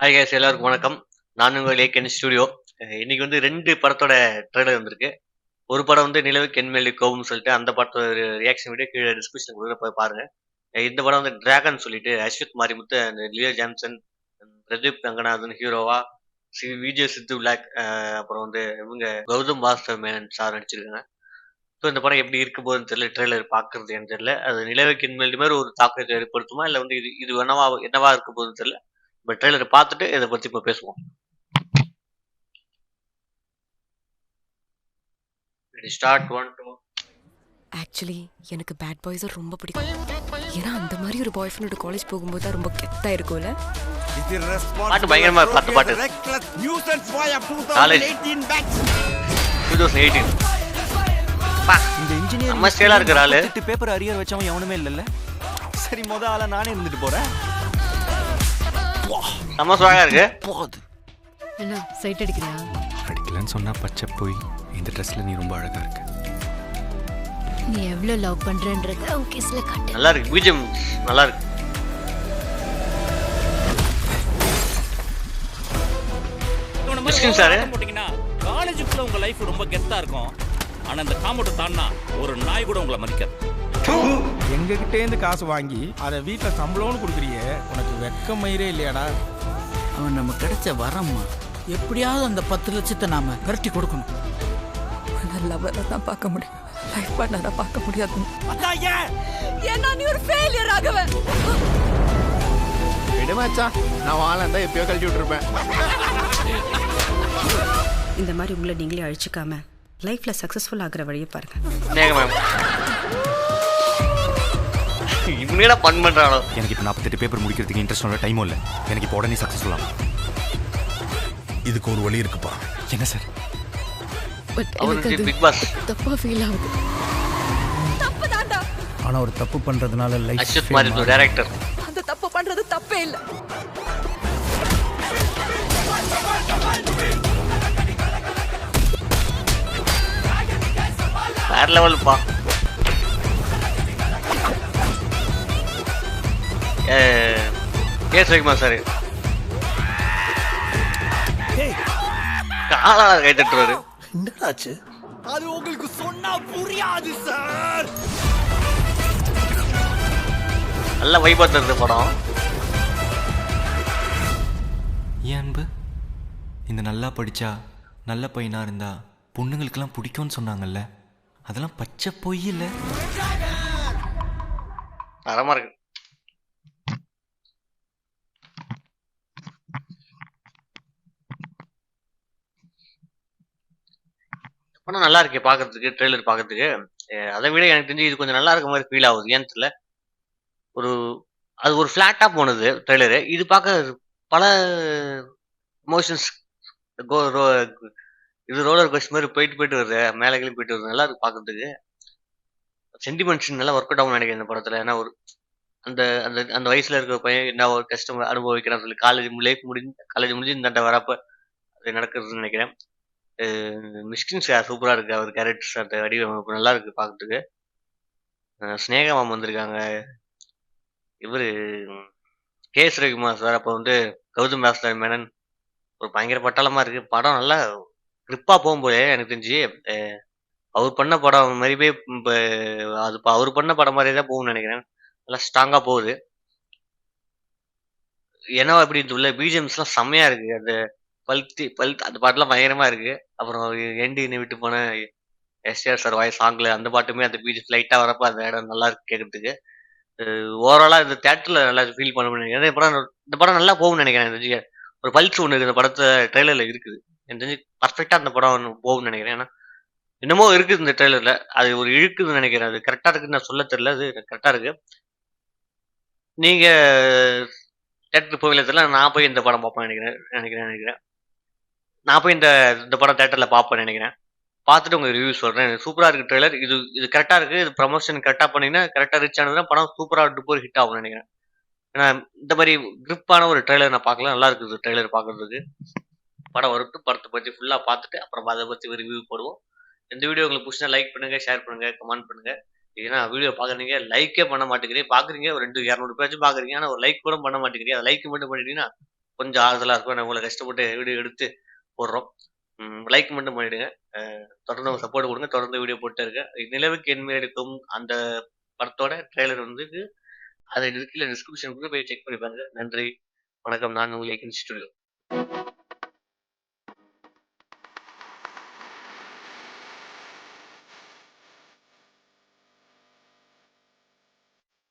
Hi guys எல்லாருக்கும் வணக்கம். நான் உங்கள் ஏகேன் ஸ்டுடியோ. இன்னைக்கு வந்து 2 படத்தோட ட்ரெய்லர் வந்திருக்கு. ஒரு படம் வந்து நிலவுக்கு என்மேல் கோவம்னு சொல்லிட்டு அந்த படத்தோட ரியாக்ஷன் வீடியோ கீழ டிஸ்கிரிப்ஷன் குடுக்குறேன் போய் பாருங்க. இந்த படம் வந்து டிராகன் சொல்லிட்டு Ashwath Marimuthu and Leo Johnson, Pradeep Ranganathan ஹீரோவா, விஜய் சித்து பிளாக் அப்புறம் வந்து இவங்க கௌதம் வாசுதேவ் மேனன் சார் நடிச்சிருக்காங்க. ஸோ இந்த படம் எப்படி இருக்க போகுதுன்னு தெரியல. ட்ரெய்லர் பார்க்கறது எனக்கு தெரியல. அது நிலவுக்கு என்மேல் மாரி ஒரு தாக்கத்தை ஏற்படுத்துமா? இல்ல வந்து இது இது என்னவா இருக்க போகுதுன்னு தெரியல. இப்ப ட்ரெய்லர பார்த்துட்டு இத பத்தி இப்ப பேசுவோம். Ready start 1 2. ஆக்சுவலி எனக்கு பேட் பாய்ஸை ரொம்ப பிடிக்கும். ஏன்னா அந்த மாதிரி ஒரு பாய் ஃப்ரெண்டோட காலேஜ் போகும்போது தான் ரொம்ப கெத்தா இருக்கும்ல. பாட்டு பயங்கரமா பார்த்த பாட்டு. காலேஜ் 2018. இந்த இன்ஜினியர் நம்ம ஸ்டைலா இருக்கிற ஆளு. 8 பேப்பர் அரியர் வச்சவன் எவனுமே இல்லல்ல. சரி மொத ஆளா நானே இருந்துட்டு போறேன். நம்ம ஸ்வாகா இருக்கு. போது. என்ன சைட் அடிக்கிறியா? அடிக்கலன்னு சொன்னா பச்சை போய் இந்த ட்ரெஸ்ல நீ ரொம்ப அழகா இருக்க. நீ எவ்வளவு லவ் பண்றன்றத உன் கிஸ்ல காட்டு. நல்லா இருக்கு. பிஜிஎம் நல்லா இருக்கு. மிஸ்கின் சார் போட்டீங்கன்னா காலேஜுக்குள்ள உங்க லைஃப் ரொம்ப கெத்தா இருக்கும். ஆனா அந்த காம்பவுண்ட் தாண்டா ஒரு நாய் கூட உங்களை மதிக்காது. எங்ககிட்டே இருந்து காசு வாங்கி அதை வீட்டில் சம்பளம்னு கொடுக்குறியே, உனக்கு வெக்க மயிரே இல்லையாடா? அவன் நம்ம கிடைச்ச வரம்மா. எப்படியாவது அந்த 10 லட்சத்தை நாம கரட்டி கொடுக்கணும். லவ்வரை தான் பார்க்க முடியும், லைஃப் பார்ட்னரை பார்க்க முடியாது. ஏன்னா நீ ஒரு ஃபெயிலியர் ஆகவே. விடுமாச்சா, நான் வாழந்தா எப்பயோ கழட்டி விட்டுருப்பேன். இந்த மாதிரி உங்களை நீங்களே அழிச்சுக்காம லைஃப்ல சக்சஸ்ஃபுல் ஆகுற வழியை பாருங்க. நேங்க மேம். இவனேடா ஃபன் பண்றானோ. எனக்கு இப்போ 48 பேப்பர் முடிக்கிறதுக்கு இன்ட்ரெஸ்ட் உள்ள டைமும் இல்லை. எனக்கு இப்போ உடனே சக்ஸஸ்ஃபுல் ஆகும். இதுக்கு ஒரு வழி இருக்குப்பா. என்ன சார்? பட் அவருக்கு எனக்கு பிக் பாஸ் தப்பா ஃபீல் ஆகுது. தப்பு தாண்டா. ஆனா ஒரு தப்பு பண்றதுனால லைஃப் அஸ்வத் மாரிமுத்து டைரக்டர். அந்த தப்பு பண்றது தப்பே இல்ல. வேற லெவல் பா. ஏ ரகுமான் சார் காலா கை தட்டுறாரு. என்னடாச்சு? அது உங்களுக்கு சொன்னா புரியாது சார். நல்ல வைபா தருது படம். ஏன் அன்பு? இந்த நல்லா படிச்சா நல்ல பையனா இருந்தா பொண்ணுங்களுக்கெல்லாம் பிடிக்கும்னு சொன்னாங்கல்ல, அதெல்லாம் பச்சை பொய் இல்லை. தரமா இருக்கு. படம் நல்லா இருக்கு பாக்குறதுக்கு. ட்ரெய்லர் பாக்குறதுக்கு அதை விட எனக்கு தெரிஞ்சு இது கொஞ்சம் நல்லா இருக்க மாதிரி ஃபீல் ஆகுது. ஏன்னு தெரியல, அது ஒரு ஃபிளாட்டா போனது ட்ரெய்லரு. இது பார்க்க பல எமோஷன்ஸ் இது ரோலர் கோஸ்டர் மாதிரி போயிட்டு வருது, மேலே கீழே போயிட்டு வருது. நல்லா இருக்கு பாக்குறதுக்கு. சென்டிமெண்ட்ஸ் நல்லா ஒர்க் அவுட் ஆகும் நினைக்கிறேன் இந்த படத்துல. ஏன்னா ஒரு அந்த அந்த அந்த வயசுல இருக்கிற பையன் என்ன ஒரு கஷ்டம் அனுபவிக்கிறான்னு சொல்லி காலேஜ் முடிஞ்சு இந்த வரப்ப அது நடக்குதுன்னு நினைக்கிறேன். மிஸ்கின் சார் சூப்பரா இருக்கு. அவர் கேரக்டர்ஸ் அந்த வடிவமைப்பு நல்லா இருக்கு பாக்கிறதுக்கு. ஸ்னேகா மேம் வந்திருக்காங்க. இவரு கேஎஸ் ரகுமார் சார், அப்போ வந்து கௌதம் வாசுதேவ் மேனன். ஒரு பயங்கர பட்டாளமா இருக்கு படம். நல்லா கிரிப்பா போகும்போது எனக்கு தெரிஞ்சு அவர் பண்ண படம் மாதிரியே இப்போ அது அவர் பண்ண படம் மாதிரியே தான் போகும்னு நினைக்கிறேன். நல்லா ஸ்ட்ராங்கா போகுது. ஏன்னா அப்படி உள்ள பிஜிஎம்ஸ்லாம் செம்மையா இருக்கு. அந்த பல்த் அந்த பாட்டுலாம் பயங்கரமா இருக்கு. அப்புறம் என்டி என்னை விட்டு போன எஸ்ஆர் சார் வாய்ஸ் சாங்ல அந்த பாட்டுமே அந்த பிஜிஎம் லைட்டா வரப்ப அந்த இடம் நல்லா இருக்கு கேட்கறதுக்கு. ஓவராலா இந்த தியேட்டர்ல நல்லா ஃபீல் பண்ண முடியும். இந்த படம் நல்லா போகும்னு நினைக்கிறேன். எனக்கு தெரிஞ்சு ஒரு பல்ஸ் ஒன்று இந்த படத்தை ட்ரெய்லர்ல இருக்குது. எனக்கு தெரிஞ்சு பர்ஃபெக்டா அந்த படம் போகும்னு நினைக்கிறேன். ஏன்னா என்னமோ இருக்குது இந்த ட்ரெய்லர்ல, அது ஒரு இழுக்குதுன்னு நினைக்கிறேன். அது கரெக்டா இருக்குன்னு நான் சொல்ல தெரியல, அது கரெக்டா இருக்கு. நீங்க தேட்டருக்கு போகல தெரியல, நான் போய் இந்த படம் பார்ப்பேன் நினைக்கிறேன். நான் போய் இந்த படம் தேட்டர்ல பார்ப்பேன் நினைக்கிறேன். பார்த்துட்டு உங்களுக்கு ரிவ்யூ சொல்றேன். சூப்பரா இருக்கு ட்ரெய்லர். இது கரெக்டா இருக்கு. இது ப்ரமோஷன் கரெக்டா பண்ணீங்கன்னா கரெக்டா ரீச் ஆனதுன்னா படம் சூப்பரா போய் ஹிட் ஆகும்னு நினைக்கிறேன். ஏன்னா இந்த மாதிரி கிரிப்பான ஒரு ட்ரெய்லர் நான் பார்க்கல. நல்லா இருக்குது ட்ரெய்லர் பார்க்கறதுக்கு. படம் வரட்டும், படத்தை பற்றி ஃபுல்லா பார்த்துட்டு அப்புறம் அதை பத்தி ரிவ்யூ போடுவோம். இந்த வீடியோ உங்களுக்கு பிடிச்சா லைக் பண்ணுங்க, ஷேர் பண்ணுங்க, கமெண்ட் பண்ணுங்க. ஏன்னா வீடியோ பார்க்குறீங்க, லைக்கே பண்ண மாட்டேங்கிறீங்க. பார்க்குறீங்க ஒரு 200-200 பேஜ் பார்க்குறீங்க, ஆனால் ஒரு லைக் கூட பண்ண மாட்டேங்கிறீங்க. அதை லைக் மட்டும் பண்ணிட்டீங்கன்னா கொஞ்சம் ஆறுதலா இருக்கும். நான் இவ்வளோ கஷ்டப்பட்டு வீடியோ எடுத்து போடுறோம். லைக் மட்டும் பண்ணிடுங்க. தொடர்ந்து உங்க சப்போர்ட் குடுங்க. தொடர்ந்து வீடியோ போட்டுட்டே இருக்கேன். நிலவுக்கு என் மேல் இருக்கும் அந்த படத்தோட ட்ரெய்லர் வந்து அது கீழ டிஸ்கிரிப்ஷன் போய் செக் பண்ணி பாருங்க. நன்றி, வணக்கம். நான் உங்கள் ஏகன் ஸ்டுடியோ.